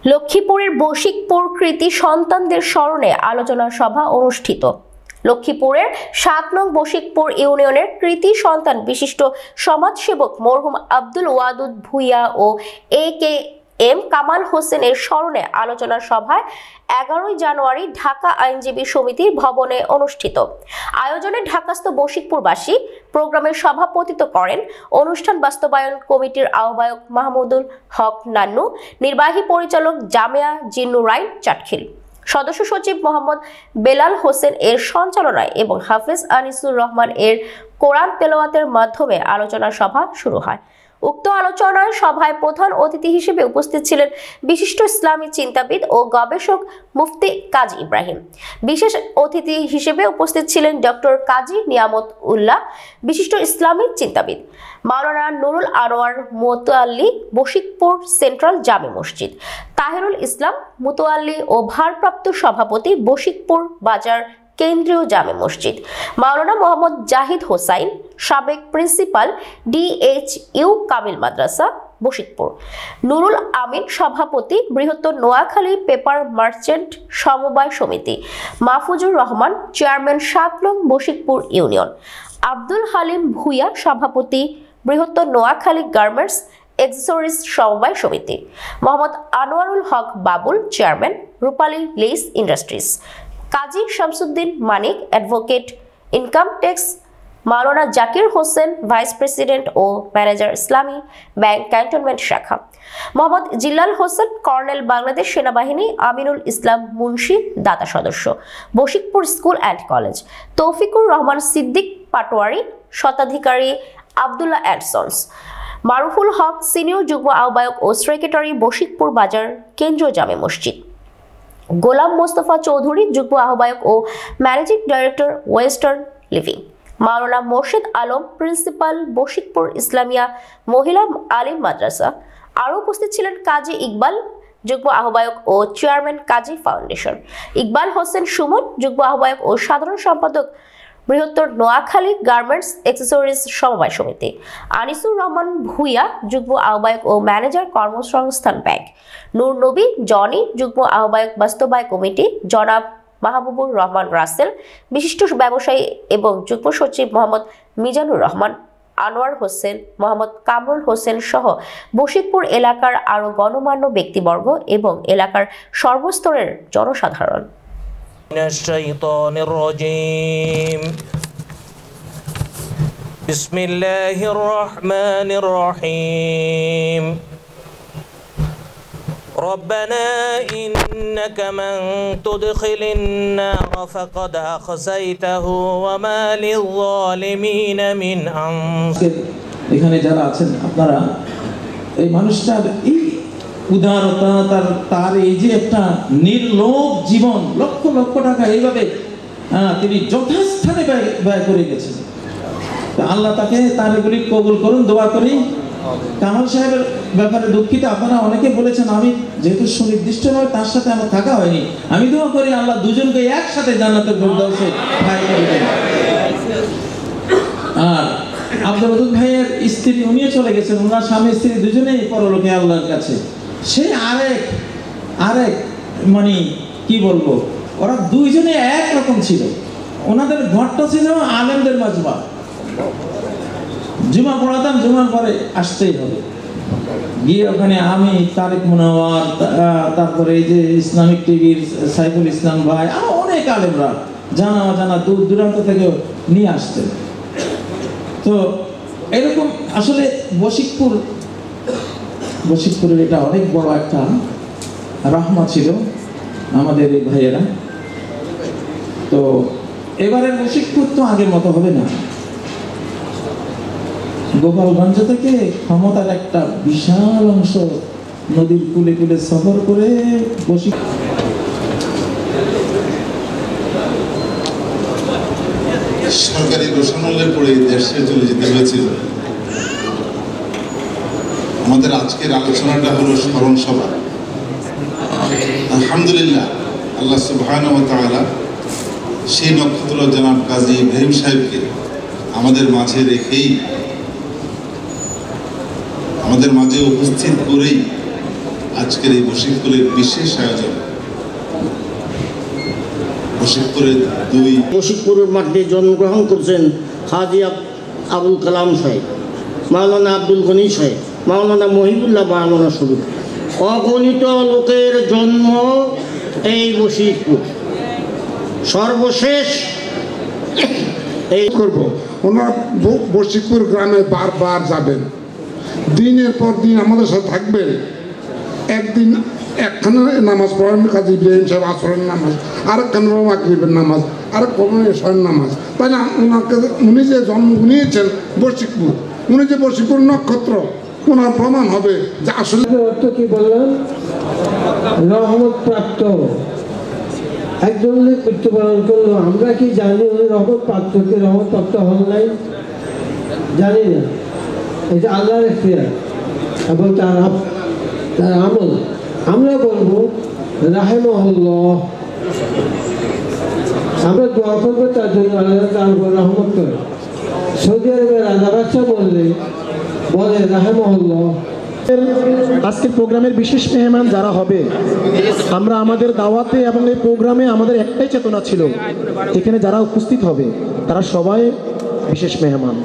লক্ষ্মীপুরের বশিকপুর কৃতি সন্তানদের স্মরণে আলোচনা সভা অনুষ্ঠিত। লক্ষ্মীপুরের ৭ নং বশিকপুর ইউনিয়নের কৃতি সন্তান বিশিষ্ট সমাজসেবক মরহুম আব্দুল ওয়াদুদ ভূঁইয়া ও এ.কে.এম. কামাল হোসেনের স্মরণে আলোচনা সভায় ১১ জানুয়ারি ঢাকা আইনজীবী সমিতির ভবনে অনুষ্ঠিত। আয়োজনে ঢাকাস্থ বশিকপুরবাসী প্রোগ্রামের সভাপতিত্ব করেন অনুষ্ঠান বাস্তবায়ন কমিটির আহ্বায়ক মাহমুদুল হক নান্নু, নির্বাহী পরিচালক জামিয়া জিন্নুরাইন চাটখিল, সদস্য সচিব মোহাম্মদ বেলাল হোসেন এর সঞ্চালনায় এবং হাফেজ আনিসুর রহমান এর কোরআন তেলাওয়াতের মাধ্যমে আলোচনা সভা শুরু হয়। উক্ত আলোচনা সভায় প্রধান অতিথি হিসেবে উপস্থিত ছিলেন বিশিষ্ট ইসলামী চিন্তাবিদ ও গবেষক মুফতি কাজী ইব্রাহিম। বিশেষ অতিথি হিসেবে উপস্থিত ছিলেন ডক্টর কাজী নিয়ামত উল্লাহ, বিশিষ্ট ইসলামী চিন্তাবিদ, মাওলানা নুরুল আনোয়ার মোতাল্লি বশিকপুর সেন্ট্রাল জামে মসজিদ, তাহিরুল ইসলাম মোতাল্লি ও ভারপ্রাপ্ত সভাপতি বশিকপুর বাজার কেন্দ্রীয় জামে মসজিদ, মাওলানা মোহাম্মদ জাহিদ হোসাইন, সাবেক প্রিন্সিপাল DHU কামিল মাদ্রাসা বশিকপুর, নুরুল আমিন সভাপতি বৃহত্তর নোয়াখালী পেপার মার্চেন্ট সমবায় সমিতি, মাহফুজুর রহমান চেয়ারম্যান ৭ নং বশিকপুর ইউনিয়ন, আব্দুল হালিম ভূঁইয়া সভাপতি বৃহত্তর নোয়াখালী গার্মেন্টস এক্সেসরিজ সমবায় সমিতি, Mohammad Anwarul Haque Babul chairman Rupali lace industries, Kazi Shamsuddin Manik advocate income tax, Maulana Zakir Hossain vice president ও ম্যানেজার ইসলামী ব্যাংক ক্যান্টনমেন্ট শাখা, মোহাম্মদ জিল্লাল হোসেন কর্নেল বাংলাদেশ সেনাবাহিনী, আমিনুল ইসলাম মুন্সি দাতা সদস্য Bashikpur school and college, Toufiqur Rahman Siddique Patwari স্বত্বাধিকারী Abdullah and sons, Maruful Haque senior যুগ্ম আহ্বায়ক ও সেক্রেটারি বশিকপুর বাজার কেন্দ্রীয় জামে মসজিদ, গোলাম মোস্তফা চৌধুরী যুগ্ম আহ্বায়ক ও ম্যানেজিং ডাইরেক্টর ওয়েস্টার্ন লিভিং, মাওলানা মোর্শেদ আলম প্রিন্সিপাল বশিকপুর ইসলামিয়া মহিলা আলিম মাদ্রাসা। আরও উপস্থিত ছিলেন কাজী ইকবাল যুগ্ম আহ্বায়ক ও চেয়ারম্যান কাজী ফাউন্ডেশন, ইকবাল হোসেন সুমন যুগ্ম আহ্বায়ক ও সাধারণ সম্পাদক বৃহত্তর নোয়াখালী গার্মেন্টস এক্সেসরিজ সমবায় সমিতি, আনিসুর রহমান ভূঁইয়া যুগ্ম আহ্বায়ক ও ম্যানেজার কর্মসংস্থান ব্যাংক, নূর নবী জনি যুগ্ম আহ্বায়ক বাস্তবায়ন কমিটি, জনাব মাহবুবুর রহমান রাসেল বিশিষ্ট ব্যবসায়ী এবং যুগ্ম সচিব মোহাম্মদ মিজানুর রহমান, আনোয়ার হোসেন, মোহাম্মদ কামরুল হোসেন সহ বশিকপুর এলাকার আরও গণমান্য ব্যক্তিবর্গ এবং এলাকার সর্বস্তরের জনসাধারণ। বিসমিল্লাহির রহমানির রহিম। ربنا إنك من تدخل النار فقد أخزيته وما للظالمين من أنصار। এখানে যারা আছেন আপনারা এই মানুষটার এই উদারতা, তার এই যে একটা নির্লোভ জীবন, লক্ষ লক্ষ টাকা এইভাবে তিনি যথাস্থানে ব্যয় করে গেছেন। আল্লাহ তাকে তার এগুলি কবুল করুন, দোয়া করি। কামাল সাহেবের ব্যাপারে দুঃখিত, আপনারা অনেকে বলেছেন, আমি যেহেতু সুনির্দিষ্টভাবে তার সাথে আমার থাকা হয়নি, আমি দোয়া করি আল্লাহ দুজনকে একসাথে জান্নাতের ফেরদাউসে ঠাঁই করে দেন। আর আব্দুল ওয়াদুদ ভাইয়ের স্ত্রী উনিও চলে গেছেন, ওনার স্বামী স্ত্রী দুজনেই পরলোকে আল্লাহর কাছে। সে আরেক মানে কি বলবো, ওরা দুইজনে একরকম ছিল। ওনাদের ঘরটা ছিল আলেমদের মাজমা, জুমা পড়াতাম, জুমার পরে আসতেই হবে, গিয়ে ওখানে আমি তারেক মুনাওয়ার, তারপরে এই যে ইসলামিক টিভির সাইফুল ইসলাম ভাই, আরো অনেক আলেমরা জানা অজানা দূর দূরান্ত থেকে নিয়ে আসতেন। তো এরকম আসলে বশিকপুরের এটা অনেক বড় একটা রহমত ছিল আমাদের এই ভাইয়েরা। তো এবারের বশিকপুর তো আগের মতো হবে না। গোপালগঞ্জ থেকে ক্ষমতার একটা বিশাল অংশ নদীর কূলে কূলে সফর করে সরকারি ঘোষণার পরে দেশে চলে যেতে হয়েছিল। আমাদের আজকের আলোচনাটা হলো স্মরণ সভা। আলহামদুলিল্লাহ, আল্লাহ সুবহানাহু ওয়া তাআলা সেই নক্ষত্র জনাব কাজী ইব্রাহিম সাহেবকে আমাদের মাঝে রেখেই, আমাদের মাঝে উপস্থিত করেই আজকের এই বশিকপুরের বিশেষ আয়োজন। বশিকপুরের মাঠে জন্মগ্রহণ করছেন হাজী আবুল কালাম সাহেব, মাওলানা আব্দুল গনি সাহেব, মাওলানা মহিবুল্লাহ, মাওলানা শরীফ। অগণিত লোকের জন্ম এই বশিকপুর। সর্বশেষ এই করব, ওনারা বশিকপুর গ্রামে বারবার যাবেন, দিনের পর দিন আমাদের সাথে থাকবেন। একদিন একখানে নামাজ পড়েন কাজী ইব্রাহিম সাহেব আসরের নামাজ, আরেকখানে মাগরিবের নামাজ, আরেক এশারের নামাজ। তাই না, ওনাকে উনি যে জন্ম নিয়েছেন বশিকপুর, উনি যে বশিকপুর নক্ষত্র, ওনার প্রমাণ হবে যে আসলে অর্থ কি বললেন, রহমত প্রাপ্ত একজন মৃত্যুবরণ করলো। আমরা কি জানি উনি রহমত প্রাপ্ত কি রহমত প্রাপ্ত হন নাই? জানি না। এটা আল্লাহর ইখতিয়ার এবং তার আমল। আমরা বলবো রাহিমাহুল্লাহ, আমরা দোয়া করবো তার জন্য, আল্লাহ তার উপর রহমত করে। সৌদি আরবের রাজা বাদশা বলে রাহিমাহুল্লাহ। আজকের প্রোগ্রামের বিশেষ মেহমান যারা হবে, আমরা আমাদের দাওয়াতে এবং এই প্রোগ্রামে আমাদের একটাই চেতনা ছিল, এখানে যারা উপস্থিত হবে তারা সবাই বিশেষ মেহমান।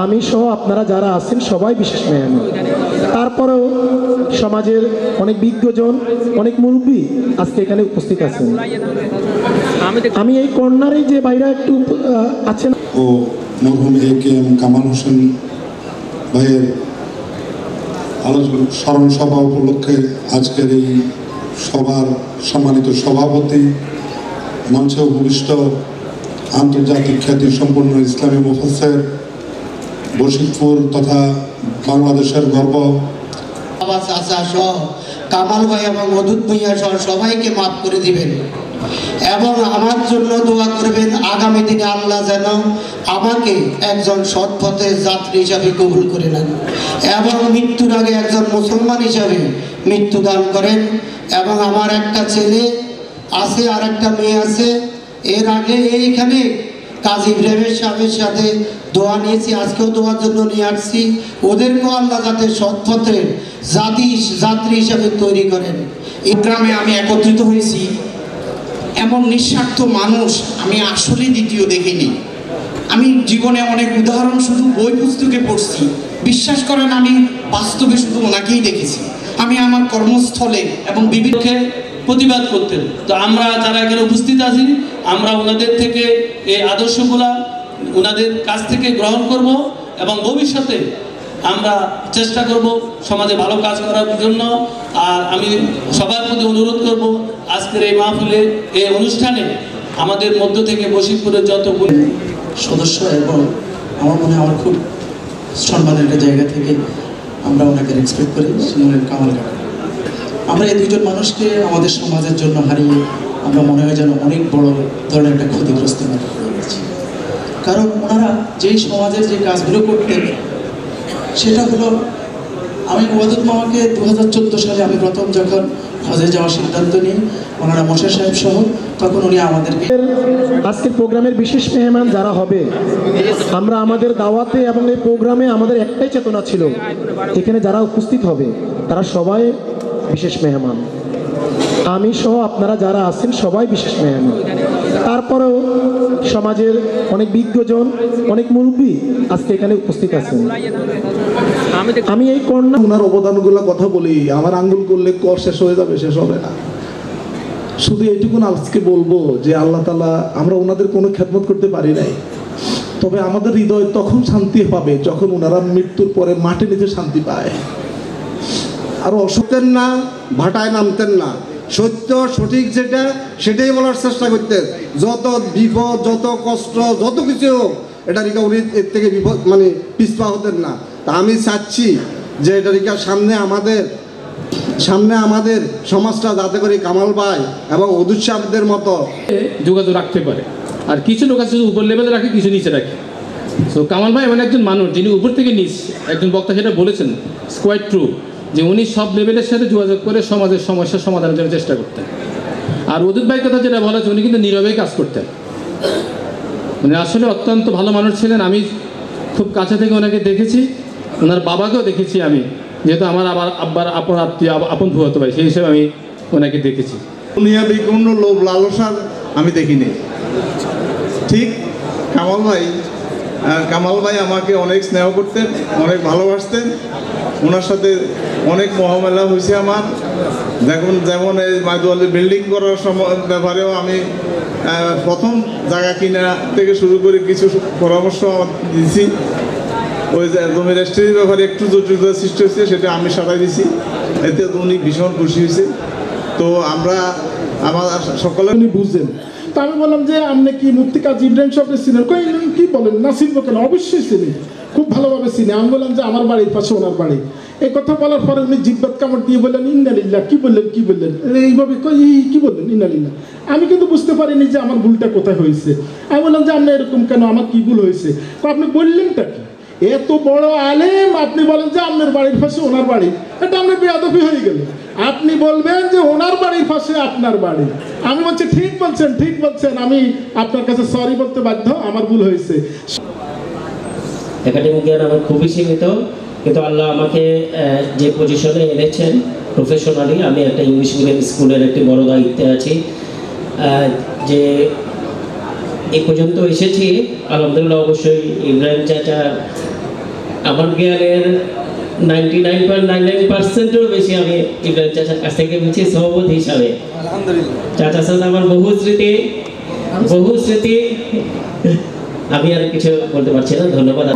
আমি সহ আপনারা যারা আছেন সবাই বিশেষ মেহমান। তারপরেও সমাজের অনেক বিজ্ঞজন, অনেক মুরব্বী আজকে এখানে উপস্থিত আছেন। আমি এই কর্নারে যে বাইরে একটু আছেন ও মরহুম এ.কে.এম. কামাল হোসেন ভাইয়ের স্মরণ সভা উপলক্ষে আজকের এই সভার সম্মানিত সভাপতি, মঞ্চে উপবিষ্ট আন্তর্জাতিক খ্যাতি সম্পন্ন ইসলামী মুফাসসির, বশিকপুর তথা বাংলাদেশের গর্ব চাচা সহ কামাল ভাই এবং মধুদ ভাইয়া সহ সবাইকে মাফ করে দিবেন এবং আমার জন্য দোয়া করবেন। আগামী দিনে আল্লাহ যেন আমাকে একজন সৎ পথের যাত্রী হিসাবে কবুল করে নেন এবং মৃত্যুর আগে একজন মুসলমান হিসাবে মৃত্যুদান করেন। এবং আমার একটা ছেলে আছে আর একটা মেয়ে আছে। এর আগে এইখানে কাজী ইব্রাহিম সাহেবের সাথে দোয়া নিয়েছি, আজকেও দোয়ার জন্য নিয়ে আসছি। ওদেরকেও আল্লাহ যাতে সৎ পথের যাত্রী হিসাবে তৈরি করেন। এই গ্রামে আমি একত্রিত হয়েছি, এমন নিঃস্বার্থ মানুষ আমি আসলে দ্বিতীয় দেখিনি। আমি জীবনে অনেক উদাহরণ শুধু বই পুস্তকে পড়ছি, বিশ্বাস করেন আমি বাস্তবে শুধু ওনাকেই দেখেছি। আমি আমার কর্মস্থলে এবং বিভিন্ন প্রতিবাদ করতেন। তো আমরা যারা এখানে উপস্থিত আছি, আমরা ওনাদের থেকে এই আদর্শগুলা ওনাদের কাছ থেকে গ্রহণ করব এবং ভবিষ্যতে আমরা চেষ্টা করব সমাজে ভালো কাজ করার জন্য। আর আমি সবার প্রতি অনুরোধ করব, আজকের এই মাহফিলে এই অনুষ্ঠানে আমাদের মধ্য থেকে বশিকপুরের যত সদস্য এবং আমার মনে হয় আমার খুব সম্মানের একটা জায়গা থেকে আমরা ওনাকে রেসপেক্ট করি, শিমুলের কামাল কাকা। আমরা এই দুজন মানুষকে আমাদের সমাজের জন্য হারিয়ে আমরা মনে হয় যেন অনেক বড় ধরনের একটা ক্ষতিগ্রস্ত হয়ে গেছি। কারণ ওনারা যেই সমাজের যে কাজগুলো করতেন সেটা হলো, আমি ওয়াদুদ মামাকে 2014 সালে আমি প্রথম যখন হজে যাওয়ার সিদ্ধান্ত নিই, ওনারা মশা সাহেব সহ, তখন উনি আমাদেরকে আজকের প্রোগ্রামের বিশেষ মেহমান যারা হবে, আমরা আমাদের দাওয়াতে এবং এই প্রোগ্রামে আমাদের একটাই চেতনা ছিল, এখানে যারা উপস্থিত হবে তারা সবাই বিশেষ মেহমান। আমি সহ আপনারা যারা আছেন সবাই বিশেষ মেহমান। তারপরেও সমাজের অনেক বিজ্ঞজন, অনেক মুরব্বী আজকে এখানে উপস্থিত আছেন। আমি এই কর্নার ওনার অবদানগুলো কথা বলি, আমার আঙ্গুল করলে কর শেষ হয়ে যাবে, শেষ হবে না। শুধু এইটুকুন আজকে বলবো যে আল্লাহ তাআলা, আমরা ওনাদের কোনো খেদমত করতে পারি নাই, তবে আমাদের হৃদয় তখন শান্তি পাবে যখন ওনারা মৃত্যুর পরে মাঠে নিচে শান্তি পায়। আর অসত্যেন না, ভাটায় নামতেন না, সত্য সঠিক যেটা সেটাই বলার চেষ্টা করতেন। যত বিপদ, যত কষ্ট, যত কিছু হোক, এটা রিকা উনি এর থেকে বিপদ মানে পিছপা হতেন না। তা আমি চাচ্ছি যে এটা রিকা সামনে আমাদের সমাজটা যাতে করে কামাল ভাই এবং অদুর সাহেবদের মতো যোগাযোগ রাখতে পারে। আর কিছু লোক আছে উপর লেভেলে রাখে, কিছু নিচে রাখে। তো কামাল ভাই এমন একজন মানুষ যিনি উপর থেকে নিচ, একজন বক্তা সেটা বলেছেন, কোয়াইট ট্রু, যে উনি সব লেভেলের সাথে যোগাযোগ করে সমাজের সমস্যার সমাধানের জন্য চেষ্টা করতেন। আর ওদুদ ভাইয়ের কথা যেটা বলা হচ্ছে, উনি কিন্তু নীরবেই কাজ করতেন, মানে আসলে অত্যন্ত ভালো মানুষ ছিলেন। আমি খুব কাছে থেকে ওনাকে দেখেছি, ওনার বাবাকেও দেখেছি আমি, যেহেতু আমার আব্বার আপন আত্মীয়, আপন ফুফাতো ভাই, সেই হিসেবে আমি ওনাকে দেখেছি। দুনিয়াবি কোনো লোভ লালসার আমি দেখিনি। ঠিক কামাল ভাই আমাকে অনেক স্নেহ করতেন, অনেক ভালোবাসতেন। ওনার সাথে অনেক মহামেলা হয়েছে আমার। যেমন এই মাইদুয়ালি বিল্ডিং করার ব্যাপারেও আমি প্রথম জায়গা কিনা থেকে শুরু করে কিছু পরামর্শ দিয়েছি। ওই জমি রেজিস্ট্রির ব্যাপারে একটু জটিলতা সৃষ্টি হয়েছে, সেটা আমি সারাই দিয়েছি। এতে উনি ভীষণ খুশি হয়েছে। তো আমরা আমার সকলে উনি বুঝছেন। তো আমি বললাম যে আপনি কি মুফতি কাজী ইব্রাহিম সাহেবকে চিনেন? কি বলেন, না চিনবো কেন, অবশ্যই চিনি, খুব ভালোভাবে চিনি। আমি বললাম যে আমার বাড়ির পাশে ওনার বাড়ি। এই কথা বলার পরে উনি জিব্বাত কামড় দিয়ে বললেন ইন্নালিল্লাহ। কি বললেন এইভাবে কি বললেন ইন্নালিল্লাহ? আমি কিন্তু বুঝতে পারিনি যে আমার ভুলটা কোথায় হয়েছে। আমি বললাম যে আপনি এরকম কেন, আমার কি ভুল হয়েছে? তো আপনি বললেনটা কি? এত বড় আলেম, আপনি বলেন যে আপনার বাড়ির পাশে ওনার বাড়ি, এটা আপনার বেয়াদবি হয়ে গেল। আপনি বলবেন যে ওনার বাড়ির পাশে আপনার বাড়ি। আমি বলছি ঠিক বলছেন, আমি আপনার কাছে সরি বলতে বাধ্য, আমার ভুল হয়েছে। একাডেমিক জ্ঞান আমার খুবই সীমিত, কিন্তু আল্লাহ আমাকে যে পজিশনে এনেছেন প্রফেশনালি, আমি একটা ইংলিশ মিডিয়াম স্কুলের একটি বড় দায়িত্বে আছি। যে এই পর্যন্ত এসেছি আলহামদুলিল্লাহ। অবশ্যই ইব্রাহিম চাচা আমার জ্ঞানের 99.99%-এরও বেশি আমি ইব্রাহিম চাচার কাছ থেকে পেয়েছি সহবত হিসাবে। চাচার সাথে আমার বহু স্মৃতি। আমি আর কিছু বলতে পারছি না, ধন্যবাদ।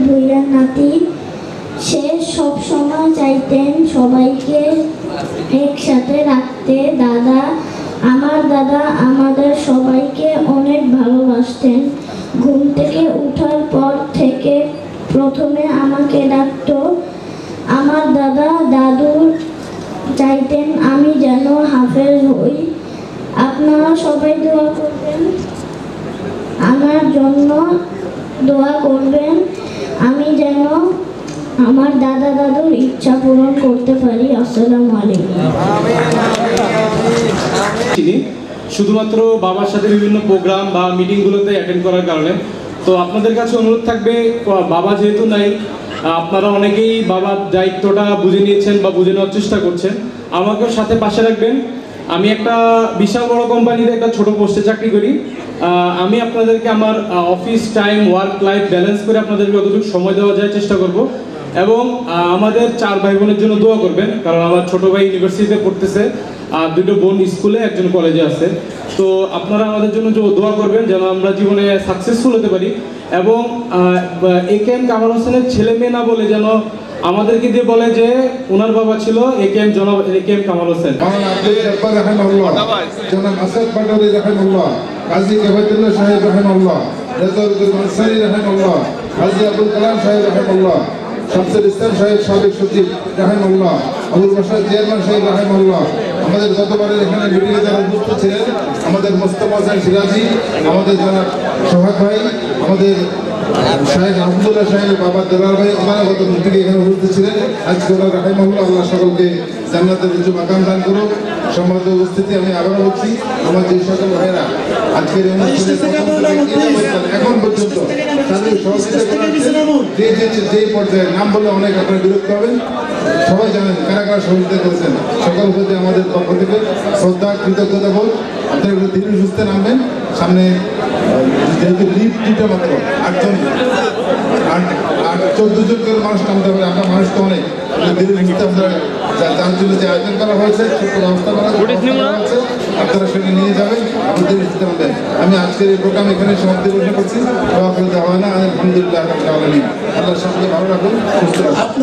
ভুইয়ার নাতি, সে সব সময় চাইতেন সবাইকে একসাথে রাখতে। আমার দাদা আমাদের সবাইকে অনেক ভালোবাসতেন। ঘুম থেকে ওঠার পর থেকে প্রথমে আমাকে ডাকতো। আমার দাদু চাইতেন আমি যেন হাফেজ হই। আপনারা সবাই দোয়া করবেন, আমার জন্য দোয়া করবেন, আমি যেন আমার দাদুর ইচ্ছা পূরণ করতে পারি। আসসালামু আলাইকুম। শুধুমাত্র বাবার সাথে বিভিন্ন প্রোগ্রাম বা মিটিংগুলোতে অ্যাটেন্ড করার কারণে। তো আপনাদের কাছে অনুরোধ থাকবে, বাবা যেহেতু নাই, আপনারা অনেকেই বাবার দায়িত্বটা বুঝে নিয়েছেন বা বুঝে নেওয়ার চেষ্টা করছেন, আমাকেও সাথে পাশে রাখবেন। আমি একটা বিশাল বড় কোম্পানিতে একটা ছোট পোস্টে চাকরি করি। আমি আপনাদেরকে আমার office time work life balance করে আপনাদেরকে যতটুকু সময় দেওয়া যায় চেষ্টা করব। এবং আমাদের 4 ভাই বোনের জন্য দোয়া করবেন, কারণ আমার ছোট ভাই ইউনিভার্সিটিতে পড়তেছে, আর 2টো বোন স্কুলে, একজন কলেজে আছে। তো আপনারা আমাদের জন্য দোয়া করবেন যেন আমরা জীবনে সাকসেসফুল হতে পারি। এবং একেএম কামাল হোসেনের ছেলে মেয়ে না বলে যেন আমাদেরকে দিয়ে বলে যে ওনার বাবা ছিল একেএম জনাব একেএম কামাল হোসেন। জনাব আসাদ পাটোয়ারি রাহিমাহুল্লাহ, কাজী কাবাতুল্লাহ সাহেব রাহিমাহুল্লাহ, রেজাউল আনসারী রাহিমাহুল্লাহ, কাজী আব্দুল কালাম সাহেব রাহিমাহুল্লাহ, শামসুল ইসলাম সাহেব সাবেক সচিব রাহিমাহুল্লাহ, আবুল বাশার চেয়ারম্যান সাহেব রাহিমাহুল্লাহ, আমাদের গতবারের এখানে মিটিংয়ে যারা উপস্থিত ছিলেন, আমাদের মোস্তফা হোসেন সিরাজি, আমাদের যারা সোহাগ ভাই, আমাদের শাহেখ আহমদুল্লাহ সাহেবের বাবা দেলার ভাই, ওনারা গত মিটিংয়ে এখানে উপস্থিত ছিলেন। আজকে ওরা রাহিমাহুল্লাহ, আল্লাহ সকলকে জান্নাতের উচ্চ মাকাম দান করুক। সম্মানিত উপস্থিতি, আমি আবারও বলছি, আমার যে সকল ভাইয়েরা আজকের এই অনুষ্ঠানে এখন পর্যন্ত তাদের সহযোগিতা করার যে পর্যায়ে নাম বলে অনেক আপনারা বিরক্ত হবেন, সবাই জানেন কারা কারা সহযোগিতা করেছেন। সকল প্রতি আমাদের পক্ষ থেকে শ্রদ্ধা, কৃতজ্ঞতা বোধ। আপনারা একটু ধীরে সুস্থে নামবেন। সামনে যেহেতু লিফট 2টা মাত্র, 14 জন করে মানুষ নামতে হবে। আপনার মানুষ তো অনেক, ধীরে সুস্থে আপনারা যার জন্য যে আয়োজন করা হয়েছে, ছোট্ট ব্যবস্থা করা হয়েছে, আপনারা সেটা নিয়ে যাবেন, আপনি ধীরে সুস্থে নামবেন। আমি আজকের এই প্রোগ্রাম এখানে সমাপ্তি ঘোষণা করছি। দোয়া করে দেওয়া হয় না, আলহামদুলিল্লাহ আল্লাহ সকলকে ভালো রাখুন, সুস্থ রাখুন।